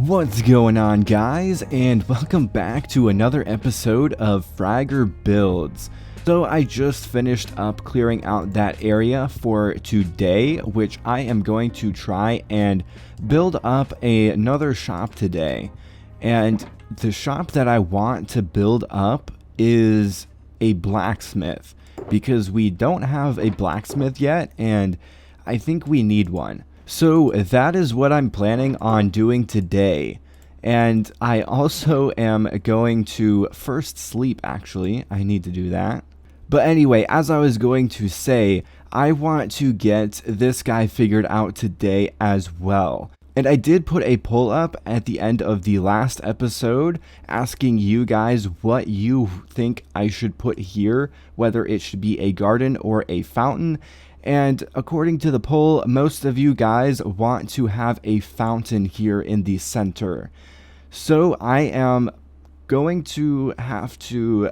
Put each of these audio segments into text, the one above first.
What's going on, guys, and welcome back to another episode of Fragger Builds. So I just finished up clearing out that area for today, which I am going to try and build up another shop today. And the shop that I want to build up is a blacksmith, because we don't have a blacksmith yet, and I think we need one. So that is what I'm planning on doing today. And I also am going to first sleep, actually. I need to do that. But anyway, as I was going to say, I want to get this guy figured out today as well. And I did put a poll up at the end of the last episode asking you guys what you think I should put here, whether it should be a garden or a fountain. And according to the poll, most of you guys want to have a fountain here in the center. So I am going to have to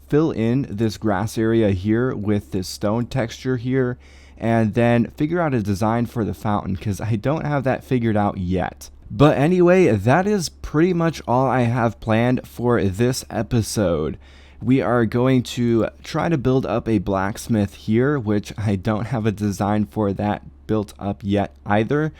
fill in this grass area here with this stone texture here, and then figure out a design for the fountain, because I don't have that figured out yet. But anyway, that is pretty much all I have planned for this episode. We are going to try to build up a blacksmith here, which I don't have a design for that built up yet either.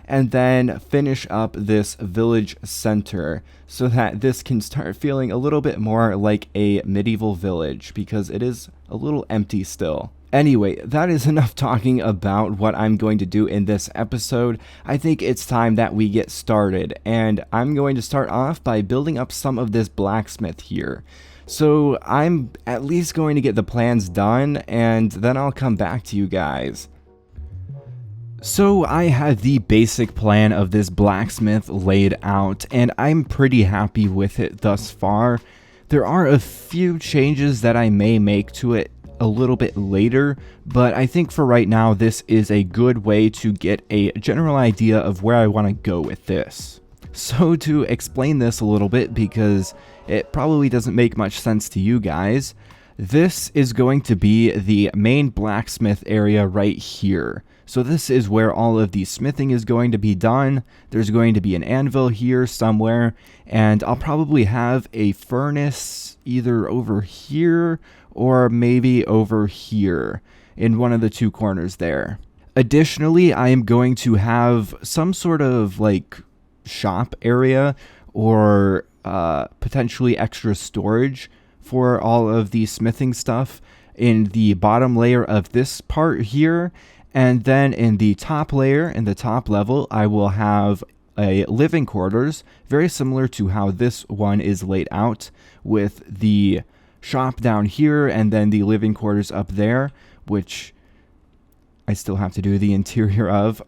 And then finish up this village center so that this can start feeling a little bit more like a medieval village, because it is a little empty still. Anyway, that is enough talking about what I'm going to do in this episode. I think it's time that we get started, and I'm going to start off by building up some of this blacksmith here. So I'm at least going to get the plans done, and then I'll come back to you guys. So I have the basic plan of this blacksmith laid out, and I'm pretty happy with it thus far. There are a few changes that I may make to it a little bit later, but I think for right now this is a good way to get a general idea of where I want to go with this. So to explain this a little bit, because it probably doesn't make much sense to you guys, this is going to be the main blacksmith area right here. So this is where all of the smithing is going to be done. There's going to be an anvil here somewhere, and I'll probably have a furnace either over here or maybe over here in one of the two corners there. Additionally, I am going to have some sort of like shop area or potentially extra storage for all of the smithing stuff in the bottom layer of this part here. And then in the top layer, in the top level, I will have a living quarters, very similar to how this one is laid out, with the shop down here and then the living quarters up there, which I still have to do the interior of.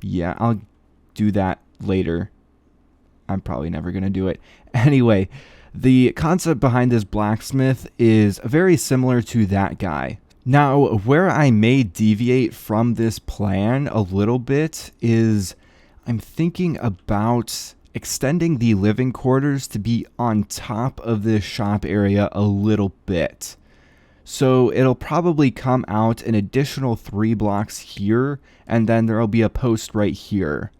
Yeah, I'll do that later. I'm probably never going to do it. Anyway, the concept behind this blacksmith is very similar to that guy. Now, where I may deviate from this plan a little bit is I'm thinking about extending the living quarters to be on top of this shop area a little bit. So it'll probably come out an additional 3 blocks here, and then there'll be a post right here.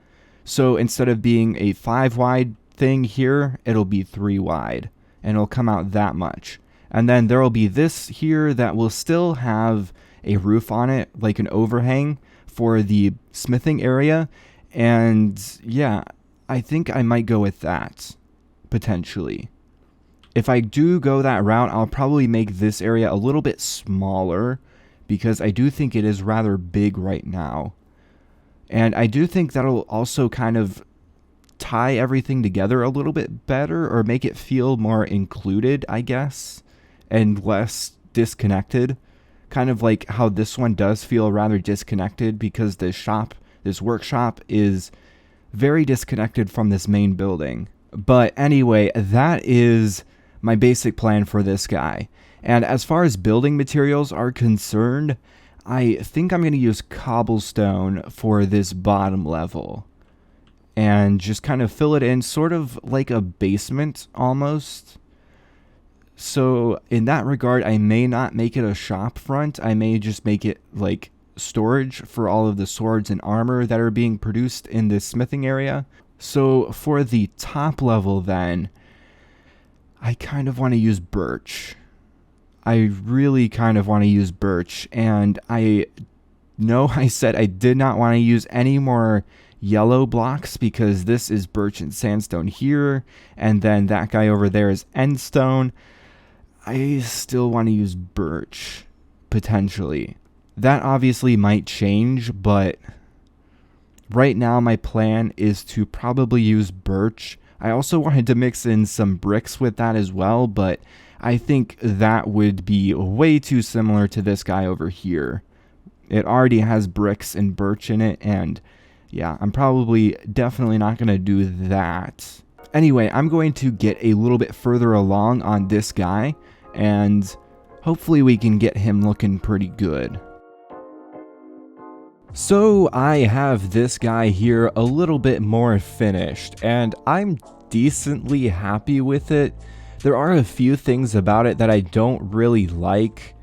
So instead of being a 5 wide thing here, it'll be 3 wide, and it'll come out that much. And then there'll be this here that will still have a roof on it, like an overhang for the smithing area. And yeah, I think I might go with that, potentially. If I do go that route, I'll probably make this area a little bit smaller, because I do think it is rather big right now. And I do think that'll also kind of tie everything together a little bit better, or make it feel more included, I guess, and less disconnected. Kind of like how this one does feel rather disconnected, because this workshop is very disconnected from this main building. But anyway, that is my basic plan for this guy. And as far as building materials are concerned, I think I'm going to use cobblestone for this bottom level, and just kind of fill it in sort of like a basement almost. So in that regard, I may not make it a shop front. I may just make it like storage for all of the swords and armor that are being produced in this smithing area. So for the top level then, I kind of want to use birch. I really kind of want to use birch, and I know I said I did not want to use any more yellow blocks because this is birch and sandstone here, and then that guy over there is endstone. I still want to use birch, potentially. That obviously might change, but right now my plan is to probably use birch. I also wanted to mix in some bricks with that as well, but I think that would be way too similar to this guy over here. It already has bricks and birch in it, and yeah, I'm probably definitely not going to do that. Anyway, I'm going to get a little bit further along on this guy, and hopefully we can get him looking pretty good. So I have this guy here a little bit more finished, and I'm decently happy with it. There are a few things about it that I don't really like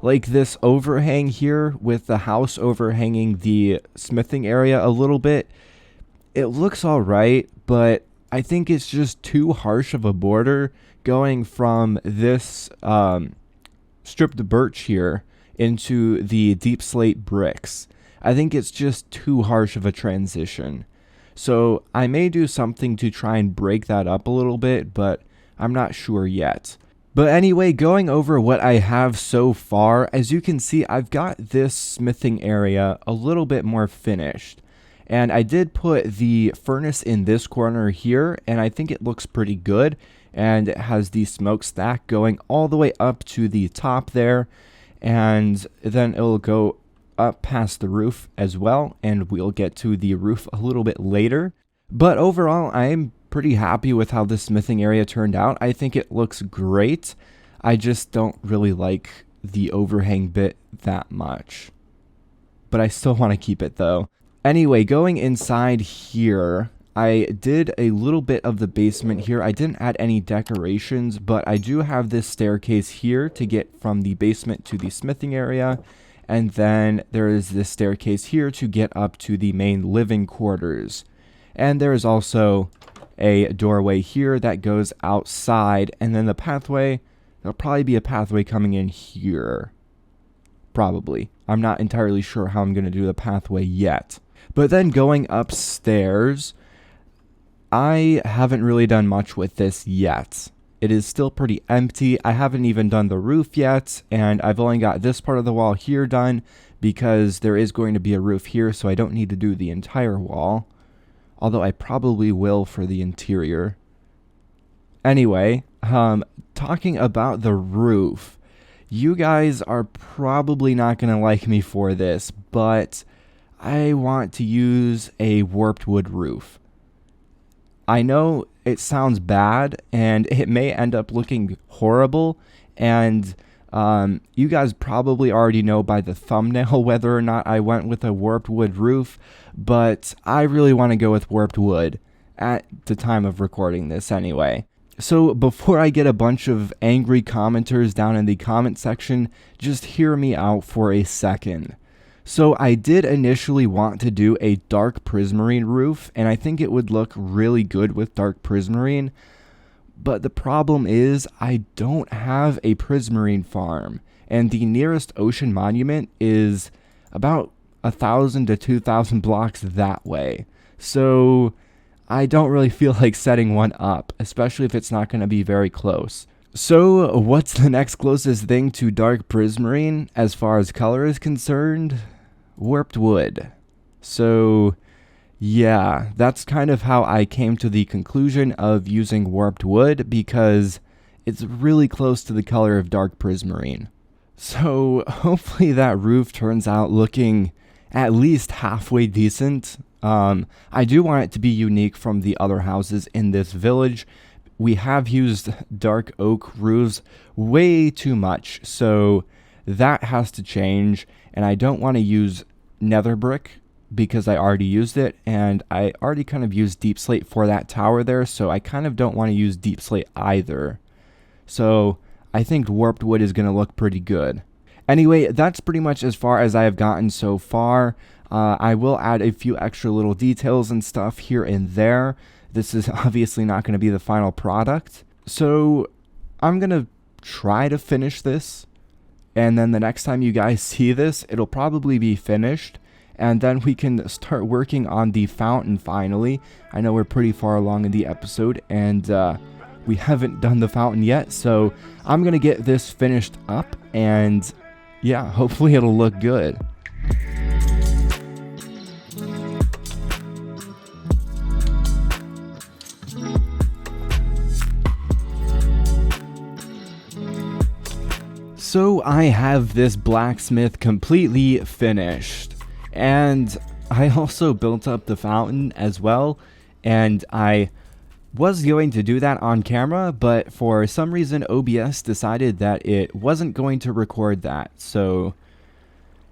this overhang here with the house overhanging the smithing area a little bit. It looks alright, but I think it's just too harsh of a border going from this stripped birch here into the deep slate bricks. I think it's just too harsh of a transition. So I may do something to try and break that up a little bit, but I'm not sure yet. But anyway, going over what I have so far, as you can see, I've got this smithing area a little bit more finished. And I did put the furnace in this corner here, and I think it looks pretty good. And it has the smokestack going all the way up to the top there. And then it'll go up past the roof as well, and we'll get to the roof a little bit later. But overall, I'm pretty happy with how the smithing area turned out. I think it looks great. I just don't really like the overhang bit that much, but I still want to keep it though. Anyway, going inside here, I did a little bit of the basement here. I didn't add any decorations, but I do have this staircase here to get from the basement to the smithing area. And then there is this staircase here to get up to the main living quarters. And there is also a doorway here that goes outside. And then the pathway, there'll probably be a pathway coming in here. Probably. I'm not entirely sure how I'm going to do the pathway yet. But then going upstairs, I haven't really done much with this yet. It is still pretty empty. I haven't even done the roof yet, and I've only got this part of the wall here done because there is going to be a roof here, so I don't need to do the entire wall. Although I probably will for the interior. Anyway, talking about the roof, you guys are probably not going to like me for this, but I want to use a warped wood roof. I know it sounds bad, and it may end up looking horrible, and you guys probably already know by the thumbnail whether or not I went with a warped wood roof, but I really want to go with warped wood at the time of recording this anyway. So before I get a bunch of angry commenters down in the comment section, just hear me out for a second. So I did initially want to do a dark prismarine roof, and I think it would look really good with dark prismarine. But the problem is I don't have a prismarine farm, and the nearest ocean monument is about 1,000 to 2,000 blocks that way. So I don't really feel like setting one up, especially if it's not going to be very close. So what's the next closest thing to dark prismarine as far as color is concerned? Warped wood. So yeah, that's kind of how I came to the conclusion of using warped wood, because it's really close to the color of dark prismarine. So hopefully that roof turns out looking at least halfway decent. I do want it to be unique from the other houses in this village. We have used dark oak roofs way too much, so that has to change. And I don't want to use nether brick because I already used it, and I already kind of used deep slate for that tower there, so I kind of don't want to use deep slate either. So I think warped wood is going to look pretty good. Anyway, that's pretty much as far as I have gotten so far. I will add a few extra little details and stuff here and there. This is obviously not going to be the final product. So I'm going to try to finish this. And then the next time you guys see this, it'll probably be finished. And then we can start working on the fountain finally. I know we're pretty far along in the episode, and we haven't done the fountain yet. So I'm going to get this finished up, and yeah, hopefully it'll look good. So I have this blacksmith completely finished. And I also built up the fountain as well, and I was going to do that on camera, but for some reason OBS decided that it wasn't going to record that. So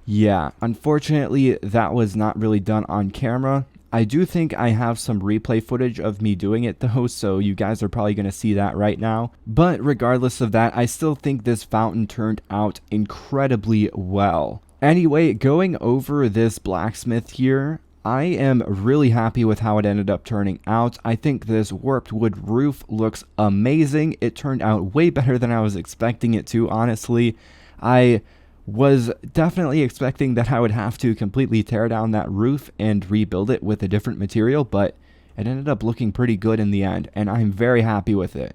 yeah, unfortunately that was not really done on camera. I do think I have some replay footage of me doing it though, so you guys are probably going to see that right now. But regardless of that, I still think this fountain turned out incredibly well. Anyway, going over this blacksmith here, I am really happy with how it ended up turning out. I think this warped wood roof looks amazing. It turned out way better than I was expecting it to, honestly. I was definitely expecting that I would have to completely tear down that roof and rebuild it with a different material, but it ended up looking pretty good in the end, and I'm very happy with it.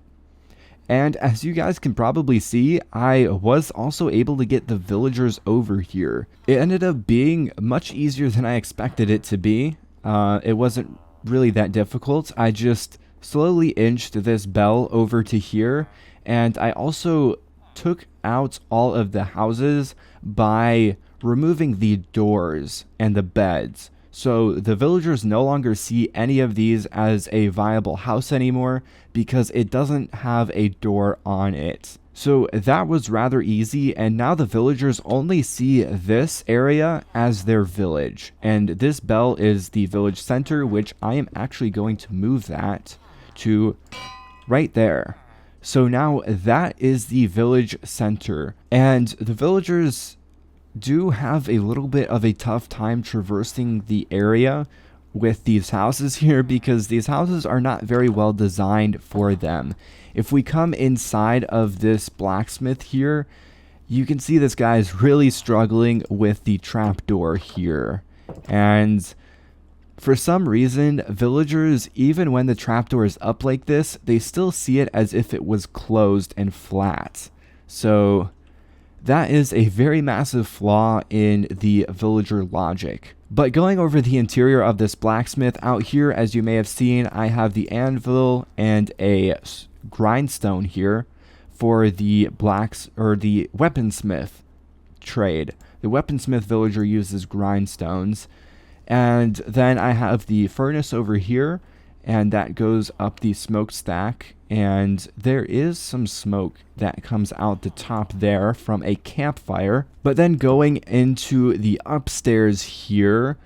And as you guys can probably see, I was also able to get the villagers over here. It ended up being much easier than I expected it to be. It wasn't really that difficult. I just slowly inched this bell over to here, and I also took out all of the houses by removing the doors and the beds. So the villagers no longer see any of these as a viable house anymore because it doesn't have a door on it. So that was rather easy, and now the villagers only see this area as their village. And this bell is the village center, which I am actually going to move that to right there. So now that is the village center, and the villagers do have a little bit of a tough time traversing the area with these houses here because these houses are not very well designed for them. If we come inside of this blacksmith here, you can see this guy is really struggling with the trapdoor here. And for some reason, villagers, even when the trapdoor is up like this, they still see it as if it was closed and flat. So that is a very massive flaw in the villager logic. But going over the interior of this blacksmith out here, as you may have seen, I have the anvil and a grindstone here for the weaponsmith trade. The weaponsmith villager uses grindstones. And then I have the furnace over here, and that goes up the smokestack, and there is some smoke that comes out the top there from a campfire. But then going into the upstairs here,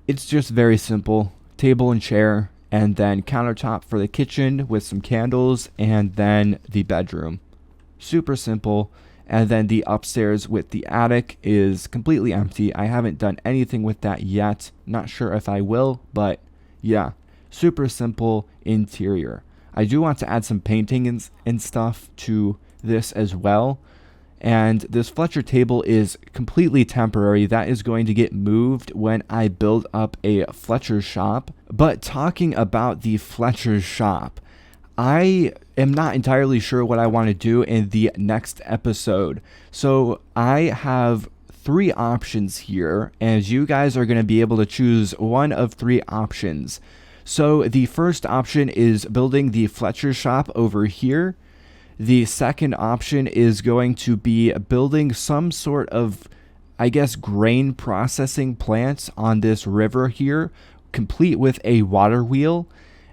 it's just very simple. Table and chair, and then countertop for the kitchen with some candles, and then the bedroom. Super simple. And then the upstairs with the attic is completely empty. I haven't done anything with that yet. Not sure if I will, but yeah, super simple interior. I do want to add some painting and stuff to this as well. And this Fletcher table is completely temporary. That is going to get moved when I build up a Fletcher shop. But talking about the Fletcher shop, I am not entirely sure what I want to do in the next episode. So I have 3 options here, and you guys are going to be able to choose one of 3 options. So the first option is building the Fletcher shop over here. The second option is going to be building some sort of, I guess, grain processing plant on this river here, complete with a water wheel.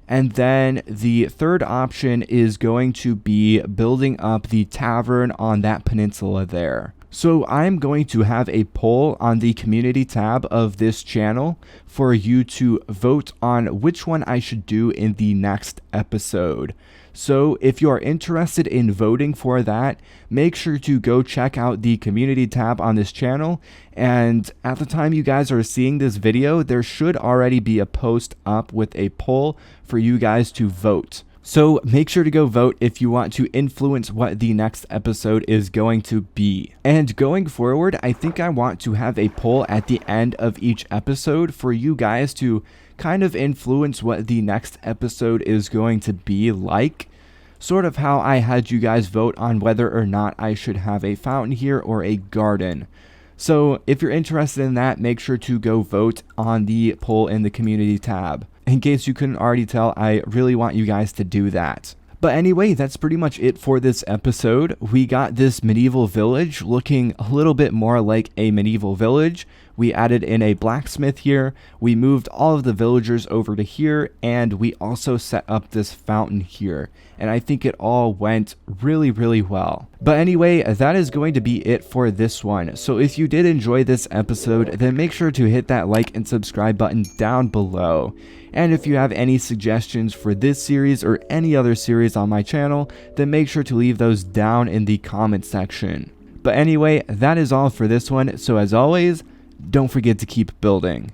And then the third option is going to be building up the tavern on that peninsula there. So I'm going to have a poll on the community tab of this channel for you to vote on which one I should do in the next episode. So if you are interested in voting for that, make sure to go check out the community tab on this channel. And at the time you guys are seeing this video, there should already be a post up with a poll for you guys to vote. So make sure to go vote if you want to influence what the next episode is going to be. And going forward, I think I want to have a poll at the end of each episode for you guys to kind of influence what the next episode is going to be like. Sort of how I had you guys vote on whether or not I should have a fountain here or a garden. So if you're interested in that, make sure to go vote on the poll in the community tab. In case you couldn't already tell, I really want you guys to do that. But anyway, that's pretty much it for this episode. We got this medieval village looking a little bit more like a medieval village. We added in a blacksmith here. We moved all of the villagers over to here, and we also set up this fountain here. And I think it all went really, really well. But anyway, that is going to be it for this one. So if you did enjoy this episode, then make sure to hit that like and subscribe button down below. And if you have any suggestions for this series or any other series on my channel, then make sure to leave those down in the comment section. But anyway, that is all for this one. So as always, don't forget to keep building.